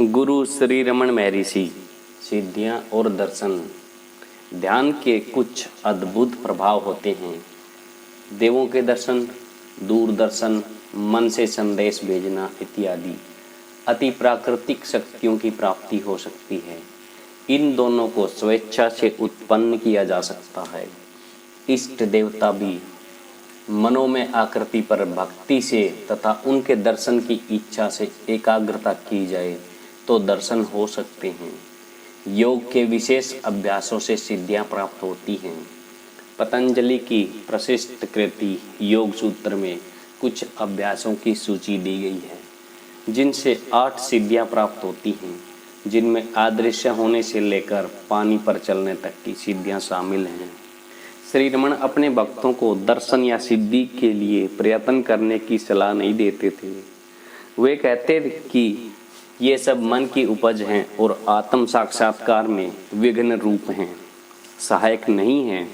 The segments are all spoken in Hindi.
गुरु श्री रमन महर्षि सिद्धियाँ और दर्शन। ध्यान के कुछ अद्भुत प्रभाव होते हैं। देवों के दर्शन, दूरदर्शन, मन से संदेश भेजना इत्यादि अति प्राकृतिक शक्तियों की प्राप्ति हो सकती है। इन दोनों को स्वेच्छा से उत्पन्न किया जा सकता है। इष्ट देवता भी मनों में आकृति पर भक्ति से तथा उनके दर्शन की इच्छा से एकाग्रता की जाए तो दर्शन हो सकते हैं। योग के विशेष अभ्यासों से सिद्धियां प्राप्त होती हैं। पतंजलि की प्रशिष्ट कृति योग सूत्र में कुछ अभ्यासों की सूची दी गई है, जिनसे 8 सिद्धियां प्राप्त होती हैं, जिनमें अदृश्य होने से लेकर पानी पर चलने तक की सिद्धियां शामिल हैं। श्री रमन अपने भक्तों को दर्शन या सिद्धि के लिए प्रयत्न करने की सलाह नहीं देते थे। वे कहते कि ये सब मन की उपज हैं और आत्म साक्षात्कार में विघ्न रूप हैं, सहायक नहीं हैं।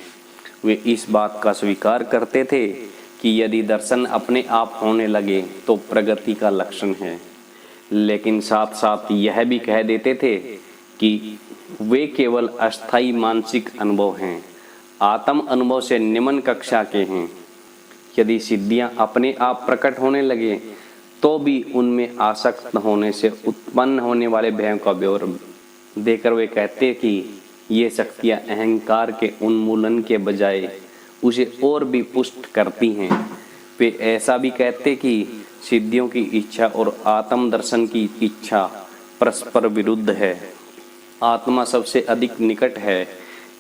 वे इस बात का स्वीकार करते थे कि यदि दर्शन अपने आप होने लगे तो प्रगति का लक्षण है, लेकिन साथ साथ यह भी कह देते थे कि वे केवल अस्थायी मानसिक अनुभव हैं, आत्म अनुभव से निम्न कक्षा के हैं। यदि सिद्धियां अपने आप प्रकट होने लगे तो भी उनमें आसक्त होने से उत्पन्न होने वाले भय का ब्यौरा देकर वे कहते कि ये शक्तियां अहंकार के उन्मूलन के बजाय उसे और भी पुष्ट करती हैं। वे ऐसा भी कहते कि सिद्धियों की इच्छा और आत्म दर्शन की इच्छा परस्पर विरुद्ध है। आत्मा सबसे अधिक निकट है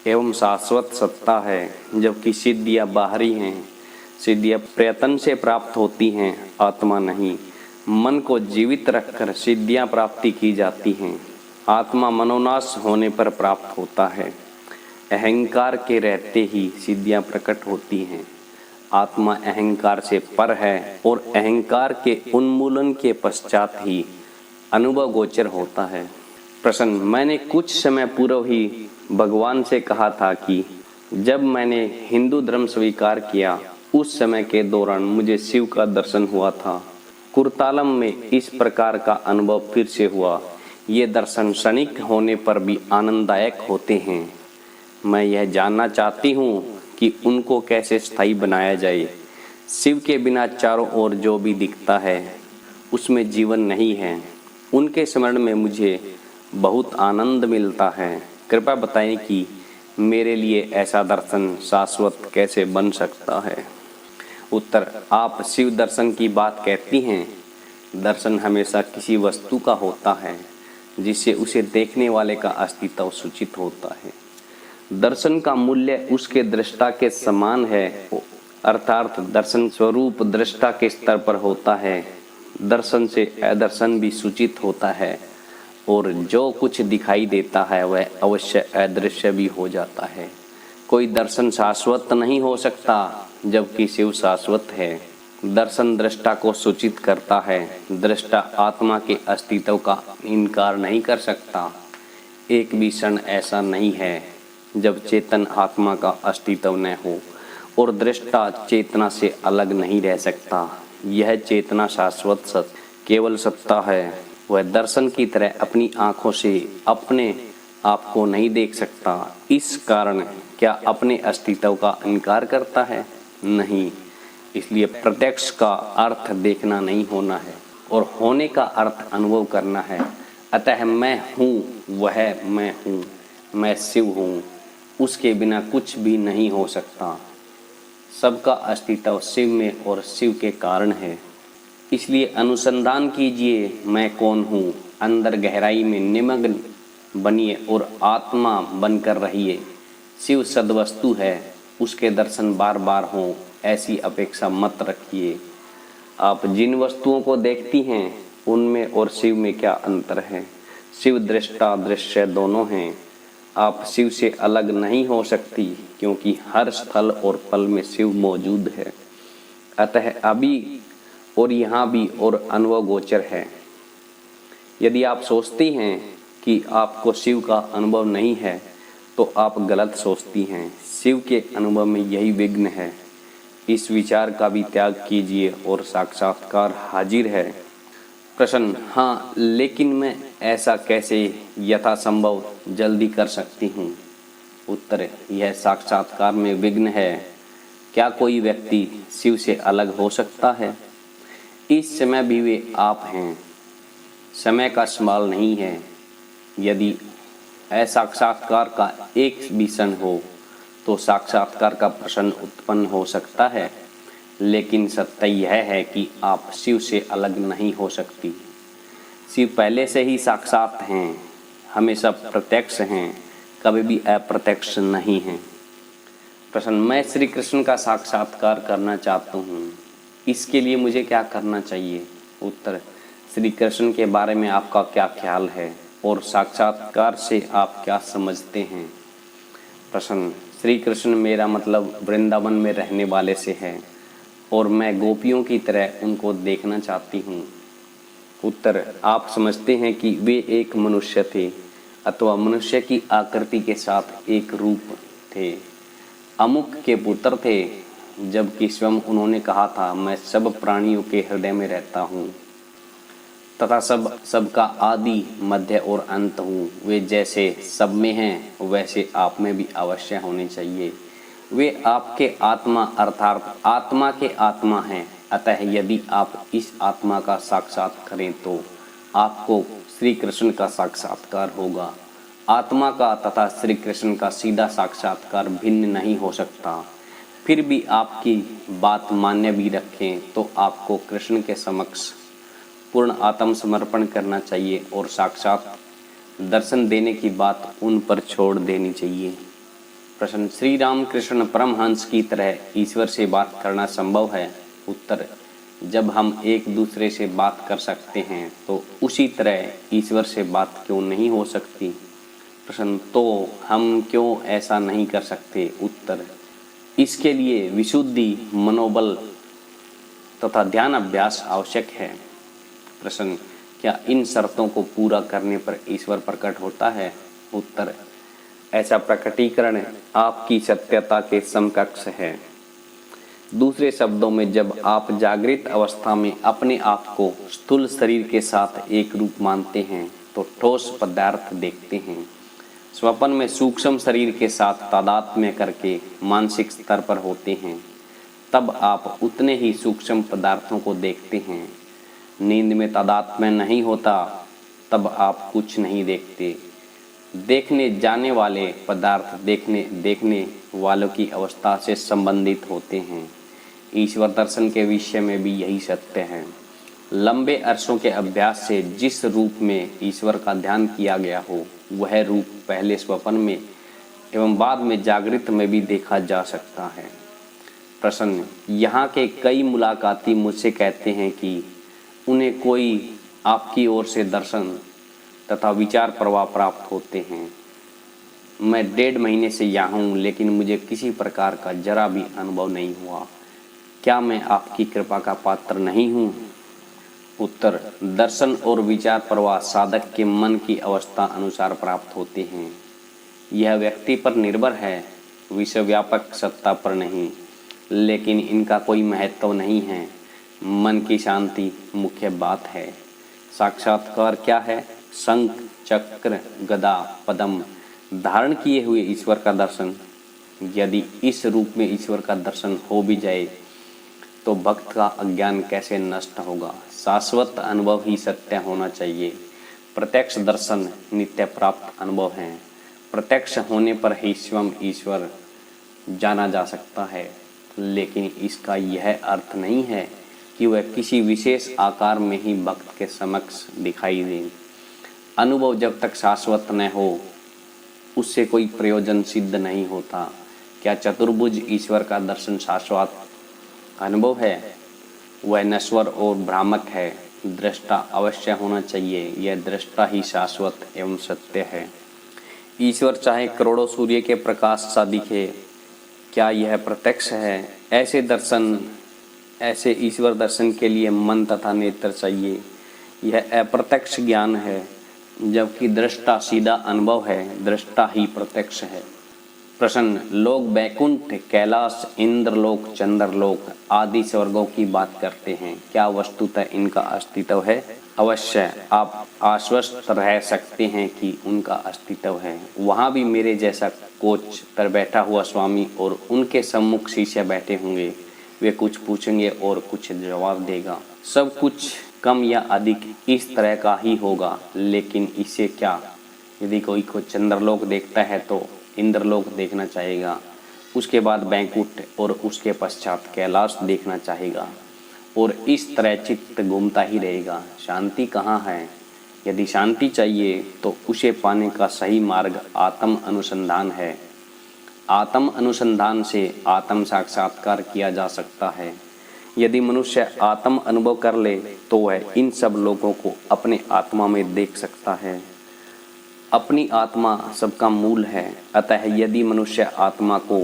एवं शाश्वत सत्ता है, जबकि सिद्धियां बाहरी हैं। सिद्धियां प्रयत्न से प्राप्त होती हैं, आत्मा नहीं। मन को जीवित रखकर सिद्धियां प्राप्ति की जाती हैं। आत्मा मनोनाश होने पर प्राप्त होता है। अहंकार के रहते ही सिद्धियां प्रकट होती हैं। आत्मा अहंकार से पर है और अहंकार के उन्मूलन के पश्चात ही अनुभव गोचर होता है। प्रश्न: मैंने कुछ समय पूर्व ही भगवान से कहा था कि जब मैंने हिंदू धर्म स्वीकार किया उस समय के दौरान मुझे शिव का दर्शन हुआ था। कुर्तालम में इस प्रकार का अनुभव फिर से हुआ। ये दर्शन क्षणिक होने पर भी आनंददायक होते हैं। मैं यह जानना चाहती हूँ कि उनको कैसे स्थायी बनाया जाए। शिव के बिना चारों ओर जो भी दिखता है उसमें जीवन नहीं है। उनके स्मरण में मुझे बहुत आनंद मिलता है। कृपया बताएं कि मेरे लिए ऐसा दर्शन शाश्वत कैसे बन सकता है। उत्तर: आप शिव दर्शन की बात कहती हैं। दर्शन हमेशा किसी वस्तु का होता है जिससे उसे देखने वाले का अस्तित्व सूचित होता है। दर्शन का मूल्य उसके दृष्टा के समान है, अर्थात दर्शन स्वरूप दृष्टा के स्तर पर होता है। दर्शन से अदर्शन भी सूचित होता है और जो कुछ दिखाई देता है वह अवश्य अदृश्य भी हो जाता है। कोई दर्शन शाश्वत नहीं हो सकता, जबकि शिव शाश्वत है। दर्शन दृष्टा को सूचित करता है। दृष्टा आत्मा के अस्तित्व का इनकार नहीं कर सकता। एक भी क्षण ऐसा नहीं है जब चेतन आत्मा का अस्तित्व न हो, और दृष्टा चेतना से अलग नहीं रह सकता। यह चेतना शाश्वत सत्य केवल सत्ता है। वह दर्शन की तरह अपनी आँखों से अपने आप को नहीं देख सकता। इस कारण क्या अपने अस्तित्व का इनकार करता है? नहीं। इसलिए प्रत्यक्ष का अर्थ देखना नहीं होना है और होने का अर्थ अनुभव करना है। अतः मैं हूँ, वह मैं हूँ, मैं शिव हूँ। उसके बिना कुछ भी नहीं हो सकता। सबका अस्तित्व शिव में और शिव के कारण है। इसलिए अनुसंधान कीजिए, मैं कौन हूँ। अंदर गहराई में निमग्न बनिए और आत्मा बनकर रहिए। शिव सद्वस्तु है, उसके दर्शन बार बार हों ऐसी अपेक्षा मत रखिए। आप जिन वस्तुओं को देखती हैं उनमें और शिव में क्या अंतर है? शिव दृष्टा दृश्य दोनों हैं। आप शिव से अलग नहीं हो सकती, क्योंकि हर स्थल और पल में शिव मौजूद है। अतः अभी और यहाँ भी और अनुभव गोचर है। यदि आप सोचती हैं कि आपको शिव का अनुभव नहीं है तो आप गलत सोचती हैं। शिव के अनुभव में यही विघ्न है। इस विचार का भी त्याग कीजिए और साक्षात्कार हाजिर है। प्रश्न, हाँ, लेकिन मैं ऐसा कैसे यथासंभव जल्दी कर सकती हूँ? उत्तर, यह साक्षात्कार में विघ्न है। क्या कोई व्यक्ति शिव से अलग हो सकता है? इस समय भी वे आप हैं, समय का सवाल नहीं है। यदि असाक्षात्कार का एक भी क्षण हो तो साक्षात्कार का प्रश्न उत्पन्न हो सकता है, लेकिन सत्य यह है कि आप शिव से अलग नहीं हो सकती। शिव पहले से ही साक्षात हैं, हमेशा प्रत्यक्ष हैं, कभी भी अप्रत्यक्ष नहीं हैं। प्रश्न, मैं श्री कृष्ण का साक्षात्कार करना चाहता हूँ, इसके लिए मुझे क्या करना चाहिए? उत्तर, श्री कृष्ण के बारे में आपका क्या ख्याल है और साक्षात्कार से आप क्या समझते हैं? प्रश्न, श्री कृष्ण मेरा मतलब वृंदावन में रहने वाले से है और मैं गोपियों की तरह उनको देखना चाहती हूँ। उत्तर, आप समझते हैं कि वे एक मनुष्य थे अथवा मनुष्य की आकृति के साथ एक रूप थे, अमुक के पुत्र थे, जबकि स्वयं उन्होंने कहा था, मैं सब प्राणियों के हृदय में रहता हूँ तथा सबका आदि मध्य और अंत हूँ। वे जैसे सब में हैं वैसे आप में भी अवश्य होने चाहिए। वे आपके आत्मा अर्थात आत्मा के आत्मा हैं। अतः यदि आप इस आत्मा का साक्षात करें तो आपको श्री कृष्ण का साक्षात्कार होगा। आत्मा का तथा श्री कृष्ण का सीधा साक्षात्कार भिन्न नहीं हो सकता। फिर भी आपकी बात मान्य भी रखें तो आपको कृष्ण के समक्ष पूर्ण आत्मसमर्पण करना चाहिए और साक्षात दर्शन देने की बात उन पर छोड़ देनी चाहिए। प्रश्न, श्री राम कृष्ण परमहंस की तरह ईश्वर से बात करना संभव है? उत्तर, जब हम एक दूसरे से बात कर सकते हैं तो उसी तरह ईश्वर से बात क्यों नहीं हो सकती? प्रश्न, तो हम क्यों ऐसा नहीं कर सकते? उत्तर, इसके लिए विशुद्धि, मनोबल तथा ध्यान अभ्यास आवश्यक है। प्रश्न, क्या इन शर्तों को पूरा करने पर ईश्वर प्रकट होता है? उत्तर, ऐसा प्रकटीकरण आपकी सत्यता के समकक्ष है। दूसरे शब्दों में, जब आप जागृत अवस्था में अपने आप को स्थूल शरीर के साथ एक रूप मानते हैं तो ठोस पदार्थ देखते हैं। स्वप्न में सूक्ष्म शरीर के साथ तादात्म्य करके मानसिक स्तर पर होते हैं, तब आप उतने ही सूक्ष्म पदार्थों को देखते हैं। नींद में तादात्म्य नहीं होता, तब आप कुछ नहीं देखते। देखने जाने वाले पदार्थ देखने वालों की अवस्था से संबंधित होते हैं। ईश्वर दर्शन के विषय में भी यही सत्य है। लंबे अरसों के अभ्यास से जिस रूप में ईश्वर का ध्यान किया गया हो, वह रूप पहले स्वप्न में एवं बाद में जागृत में भी देखा जा सकता है। प्रश्न, यहाँ के कई मुलाकाती मुझसे कहते हैं कि उन्हें कोई आपकी ओर से दर्शन तथा विचार प्रवाह प्राप्त होते हैं। मैं 1.5 महीने से यहाँ हूँ, लेकिन मुझे किसी प्रकार का जरा भी अनुभव नहीं हुआ। क्या मैं आपकी कृपा का पात्र नहीं हूँ? उत्तर, दर्शन और विचार प्रवाह साधक के मन की अवस्था अनुसार प्राप्त होते हैं। यह व्यक्ति पर निर्भर है, विश्वव्यापक सत्ता पर नहीं। लेकिन इनका कोई महत्व नहीं है। मन की शांति मुख्य बात है। साक्षात्कार क्या है? शंख, चक्र, गदा, पद्म धारण किए हुए ईश्वर का दर्शन। यदि इस रूप में ईश्वर का दर्शन हो भी जाए तो भक्त का अज्ञान कैसे नष्ट होगा? शाश्वत अनुभव ही सत्य होना चाहिए। प्रत्यक्ष दर्शन नित्य प्राप्त अनुभव है। प्रत्यक्ष होने पर ही स्वयं ईश्वर जाना जा सकता है, लेकिन इसका यह अर्थ नहीं है कि वह किसी विशेष आकार में ही भक्त के समक्ष दिखाई दे। अनुभव जब तक शाश्वत न हो, उससे कोई प्रयोजन सिद्ध नहीं होता। क्या चतुर्भुज ईश्वर का दर्शन शाश्वत अनुभव है? वह नश्वर और भ्रामक है। दृष्टा अवश्य होना चाहिए। यह दृष्टा ही शाश्वत एवं सत्य है। ईश्वर चाहे करोड़ों सूर्य के प्रकाश सा दिखे, क्या यह प्रत्यक्ष है? ऐसे ईश्वर दर्शन के लिए मन तथा नेत्र चाहिए। यह अप्रत्यक्ष ज्ञान है, जबकि दृष्टा सीधा अनुभव है। दृष्टा ही प्रत्यक्ष है। प्रश्न, लोग बैकुंठ, कैलाश, इंद्रलोक, चंद्रलोक आदि स्वर्गों की बात करते हैं, क्या वस्तुतः इनका अस्तित्व है? अवश्य आप आश्वस्त रह सकते हैं कि उनका अस्तित्व है। वहाँ भी मेरे जैसा कोच पर बैठा हुआ स्वामी और उनके सम्मुख शिष्य बैठे होंगे। वे कुछ पूछेंगे और कुछ जवाब देगा। सब कुछ कम या अधिक इस तरह का ही होगा, लेकिन इससे क्या? यदि कोई को चंद्रलोक देखता है तो इंद्रलोक देखना चाहेगा, उसके बाद बैकुंठ और उसके पश्चात कैलाश देखना चाहेगा, और इस तरह चित्त घूमता ही रहेगा। शांति कहाँ है? यदि शांति चाहिए तो उसे पाने का सही मार्ग आत्म अनुसंधान है। आत्म अनुसंधान से आत्म साक्षात्कार किया जा सकता है। यदि मनुष्य आत्म अनुभव कर ले तो वह इन सब लोगों को अपने आत्मा में देख सकता है। अपनी आत्मा सबका मूल है, अतः यदि मनुष्य आत्मा को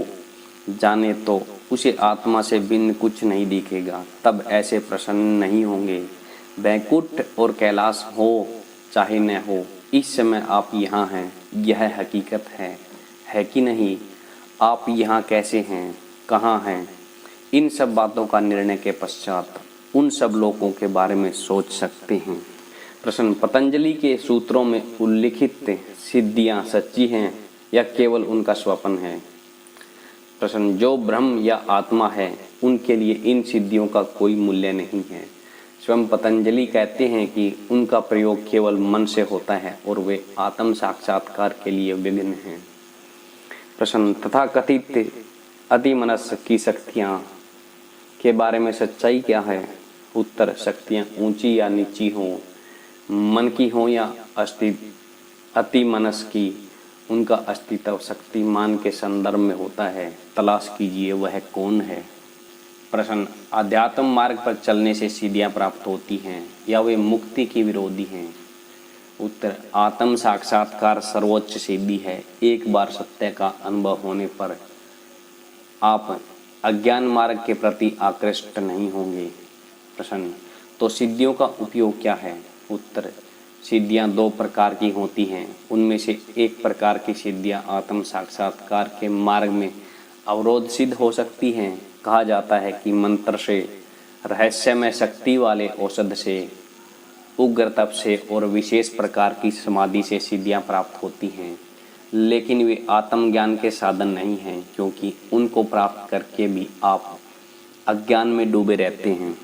जाने तो उसे आत्मा से भिन्न कुछ नहीं दिखेगा, तब ऐसे प्रसन्न नहीं होंगे। बैकुंठ और कैलाश हो चाहे न हो, इस समय आप यहाँ हैं, यह हकीकत है कि नहीं? आप यहाँ कैसे हैं, कहाँ हैं? इन सब बातों का निर्णय के पश्चात उन सब लोगों के बारे में सोच सकते हैं। प्रश्न, पतंजलि के सूत्रों में उल्लिखित सिद्धियां सच्ची हैं या केवल उनका स्वप्न है? प्रश्न, जो ब्रह्म या आत्मा है उनके लिए इन सिद्धियों का कोई मूल्य नहीं है। स्वयं पतंजलि कहते हैं कि उनका प्रयोग केवल मन से होता है और वे आत्म साक्षात्कार के लिए विघ्न हैं। प्रश्न, तथाकथित अतिमनस की शक्तियाँ के बारे में सच्चाई क्या है? उत्तर, शक्तियाँ ऊंची या नीची हों, मन की हो या अतिमनस की, उनका अस्तित्व शक्तिमान के संदर्भ में होता है। तलाश कीजिए वह कौन है। प्रश्न, आध्यात्म मार्ग पर चलने से सिद्धियां प्राप्त होती हैं या वे मुक्ति की विरोधी हैं? उत्तर, आत्म साक्षात्कार सर्वोच्च सिद्धि है। एक बार सत्य का अनुभव होने पर आप अज्ञान मार्ग के प्रति आकृष्ट नहीं होंगे। प्रश्न, तो सिद्धियों का उपयोग क्या है? उत्तर, सिद्धियां दो प्रकार की होती हैं। उनमें से एक प्रकार की सिद्धियां आत्म साक्षात्कार के मार्ग में अवरोध सिद्ध हो सकती हैं। कहा जाता है कि मंत्र से, रहस्यमय शक्ति वाले औषध से, उग्र तप से और विशेष प्रकार की समाधि से सिद्धियां प्राप्त होती हैं, लेकिन वे आत्मज्ञान के साधन नहीं हैं, क्योंकि उनको प्राप्त करके भी आप अज्ञान में डूबे रहते हैं।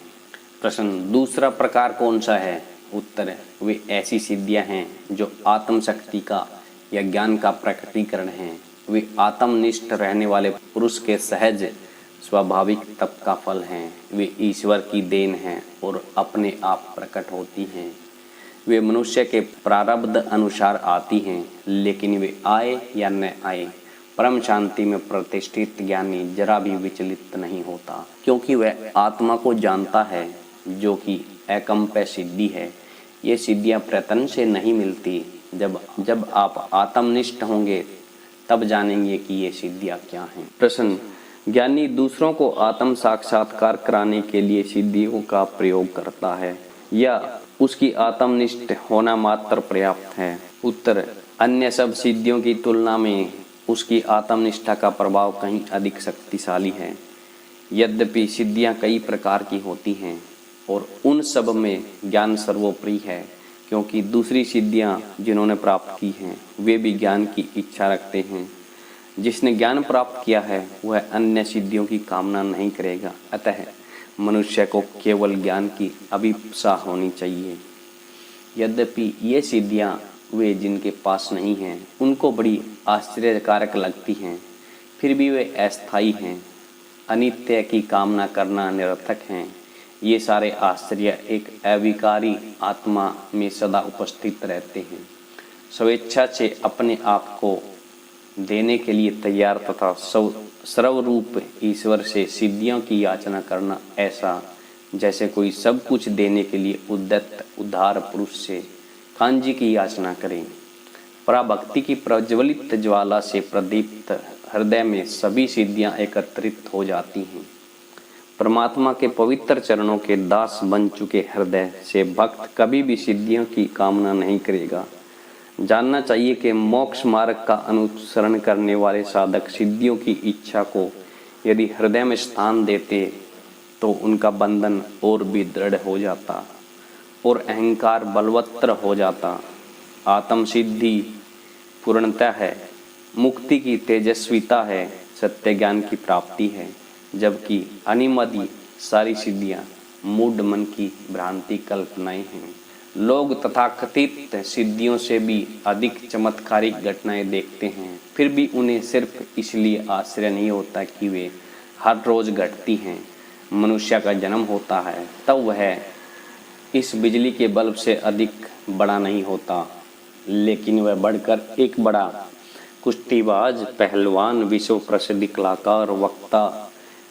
प्रश्न, दूसरा प्रकार कौन सा है? उत्तर, वे ऐसी सिद्धियां हैं जो आत्मशक्ति का या ज्ञान का प्रकटीकरण हैं। वे आत्मनिष्ठ रहने वाले पुरुष के सहज स्वाभाविक तप का फल हैं। वे ईश्वर की देन हैं और अपने आप प्रकट होती हैं। वे मनुष्य के प्रारब्ध अनुसार आती हैं, लेकिन वे आए या न आए, परम शांति में प्रतिष्ठित ज्ञानी जरा भी विचलित नहीं होता, क्योंकि वह आत्मा को जानता है, जो कि एकम्पय सिद्धि है। ये सिद्धियां प्रयत्न से नहीं मिलती। जब आप आत्मनिष्ठ होंगे तब जानेंगे कि ये सिद्धियां क्या हैं। प्रश्न, ज्ञानी दूसरों को आत्म साक्षात्कार कराने के लिए सिद्धियों का प्रयोग करता है या उसकी आत्मनिष्ठ होना मात्र पर्याप्त है? उत्तर, अन्य सब सिद्धियों की तुलना में उसकी आत्मनिष्ठा का प्रभाव कहीं अधिक शक्तिशाली है। यद्यपि सिद्धियां कई प्रकार की होती हैं और उन सब में ज्ञान सर्वोपरि है, क्योंकि दूसरी सिद्धियां जिन्होंने प्राप्त की हैं वे भी ज्ञान की इच्छा रखते हैं। जिसने ज्ञान प्राप्त किया है वह अन्य सिद्धियों की कामना नहीं करेगा। अतः मनुष्य को केवल ज्ञान की अभिप्सा होनी चाहिए। यद्यपि ये सिद्धियां वे जिनके पास नहीं हैं उनको बड़ी आश्चर्यकारक लगती हैं, फिर भी वे अस्थायी हैं। अनित्य की कामना करना निरर्थक हैं। ये सारे आश्चर्य एक अविकारी आत्मा में सदा उपस्थित रहते हैं, स्वेच्छा से अपने आप को देने के लिए तैयार तथा सर्वरूप ईश्वर से सिद्धियों की याचना करना ऐसा जैसे कोई सब कुछ देने के लिए उद्यत उद्धार पुरुष से कांजी की याचना करें। पराभक्ति की प्रज्वलित ज्वाला से प्रदीप्त हृदय में सभी सिद्धियां एकत्रित हो जाती हैं। परमात्मा के पवित्र चरणों के दास बन चुके हृदय से भक्त कभी भी सिद्धियों की कामना नहीं करेगा। जानना चाहिए कि मोक्ष मार्ग का अनुसरण करने वाले साधक सिद्धियों की इच्छा को यदि हृदय में स्थान देते तो उनका बंधन और भी दृढ़ हो जाता और अहंकार बलवत्तर हो जाता। आत्म सिद्धि पूर्णता है, मुक्ति की तेजस्विता है, सत्य ज्ञान की प्राप्ति है, जबकि अनिमति सारी सिद्धियां मूढ़ मन की भ्रांति कल्पनाएं हैं। लोग तथाकथित सिद्धियों से भी अधिक चमत्कारिक घटनाएं देखते हैं, फिर भी उन्हें सिर्फ इसलिए आश्चर्य नहीं होता कि वे हर रोज घटती हैं। मनुष्य का जन्म होता है तब वह इस बिजली के बल्ब से अधिक बड़ा नहीं होता, लेकिन वह बढ़कर एक बड़ा कुश्तीबाज, पहलवान, विश्व प्रसिद्ध कलाकार, वक्ता,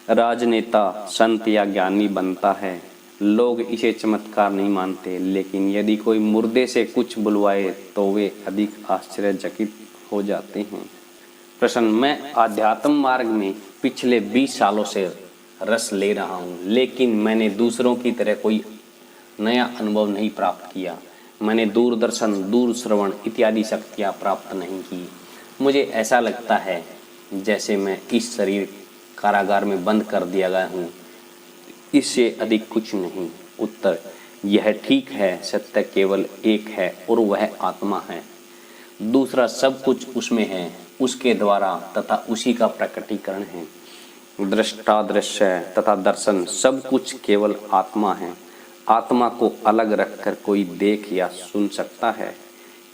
राजनेता, संत या ज्ञानी बनता है। लोग इसे चमत्कार नहीं मानते, लेकिन यदि कोई मुर्दे से कुछ बुलवाए तो वे अधिक आश्चर्यचकित हो जाते हैं। प्रश्न, मैं आध्यात्म मार्ग में पिछले 20 सालों से रस ले रहा हूँ, लेकिन मैंने दूसरों की तरह कोई नया अनुभव नहीं प्राप्त किया। मैंने दूरदर्शन, दूर श्रवण इत्यादि शक्तियाँ प्राप्त नहीं की। मुझे ऐसा लगता है जैसे मैं इस शरीर कारागार में बंद कर दिया गया हूँ, इससे अधिक कुछ नहीं। उत्तर, यह ठीक है। सत्य केवल एक है और वह आत्मा है। दूसरा सब कुछ उसमें है, उसके द्वारा तथा उसी का प्रकटीकरण है। दृष्टा, दृश्य तथा दर्शन सब कुछ केवल आत्मा है। आत्मा को अलग रखकर कोई देख या सुन सकता है?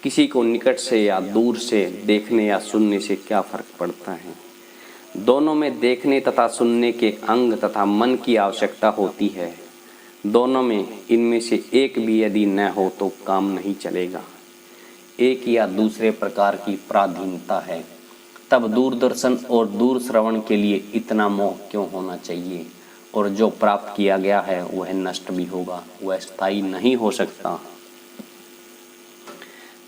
किसी को निकट से या दूर से देखने या सुनने से क्या फर्क पड़ता है? दोनों में देखने तथा सुनने के अंग तथा मन की आवश्यकता होती है। दोनों में इनमें से एक भी यदि न हो तो काम नहीं चलेगा। एक या दूसरे प्रकार की पराधीनता है। तब दूरदर्शन और दूर श्रवण के लिए इतना मोह क्यों होना चाहिए? और जो प्राप्त किया गया है वह नष्ट भी होगा, वह स्थायी नहीं हो सकता।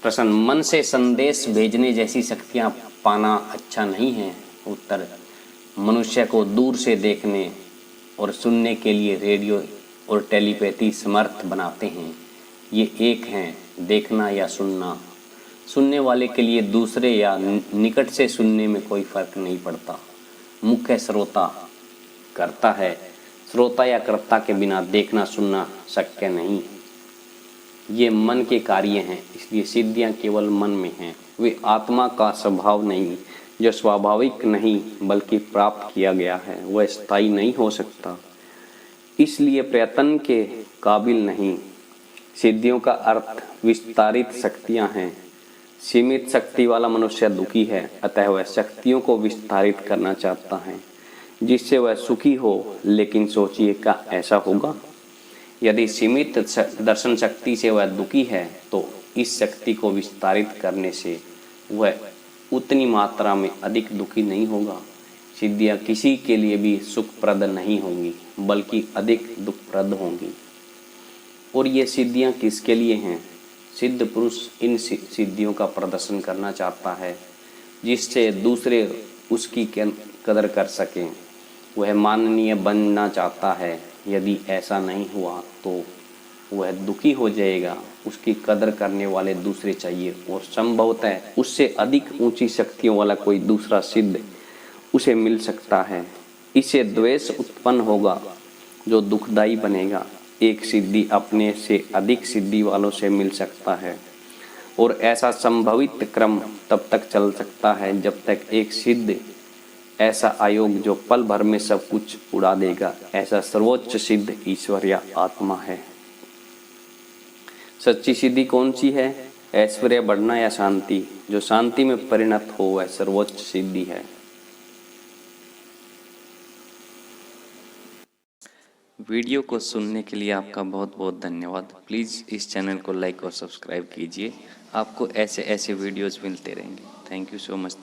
प्रश्न, मन से संदेश भेजने जैसी शक्तियां पाना अच्छा नहीं है? उत्तर, मनुष्य को दूर से देखने और सुनने के लिए रेडियो और टेलीपैथी समर्थ बनाते हैं। ये एक हैं, देखना या सुनना। सुनने वाले के लिए दूसरे या निकट से सुनने में कोई फर्क नहीं पड़ता। मुख्य श्रोता करता है। श्रोता या कर्ता के बिना देखना सुनना शक्य नहीं। ये मन के कार्य हैं, इसलिए सिद्धियां केवल मन में हैं। वे आत्मा का स्वभाव नहीं, जो स्वाभाविक नहीं बल्कि प्राप्त किया गया है, वह स्थायी नहीं हो सकता, इसलिए प्रयत्न के काबिल नहीं। सिद्धियों का अर्थ विस्तारित शक्तियां हैं। सीमित शक्ति वाला मनुष्य दुखी है, अतः वह शक्तियों को विस्तारित करना चाहता है जिससे वह सुखी हो। लेकिन सोचिए, क्या ऐसा होगा? यदि सीमित दर्शन शक्ति से वह दुखी है तो इस शक्ति को विस्तारित करने से वह उतनी मात्रा में अधिक दुखी नहीं होगा। सिद्धियां किसी के लिए भी सुखप्रद नहीं होंगी, बल्कि अधिक दुखप्रद होंगी। और ये सिद्धियां किसके लिए हैं? सिद्ध पुरुष इन सिद्धियों का प्रदर्शन करना चाहता है जिससे दूसरे उसकी कदर कर सकें। वह माननीय बनना चाहता है। यदि ऐसा नहीं हुआ तो वह दुखी हो जाएगा। उसकी कदर करने वाले दूसरे चाहिए और संभवतः उससे अधिक ऊंची शक्तियों वाला कोई दूसरा सिद्ध उसे मिल सकता है। इससे द्वेष उत्पन्न होगा जो दुखदायी बनेगा। एक सिद्धि अपने से अधिक सिद्धि वालों से मिल सकता है और ऐसा संभवित क्रम तब तक चल सकता है जब तक एक सिद्ध ऐसा आयोग जो पल भर में सब कुछ उड़ा देगा। ऐसा सर्वोच्च सिद्ध ईश्वर या आत्मा है। सच्ची सिद्धि कौन सी है? ऐश्वर्य बढ़ना या शांति? जो शांति में परिणत हो वह सर्वोच्च सिद्धि है। वीडियो को सुनने के लिए आपका बहुत बहुत धन्यवाद। प्लीज़ इस चैनल को लाइक और सब्सक्राइब कीजिए। आपको ऐसे ऐसे वीडियोस मिलते रहेंगे। Thank you so much.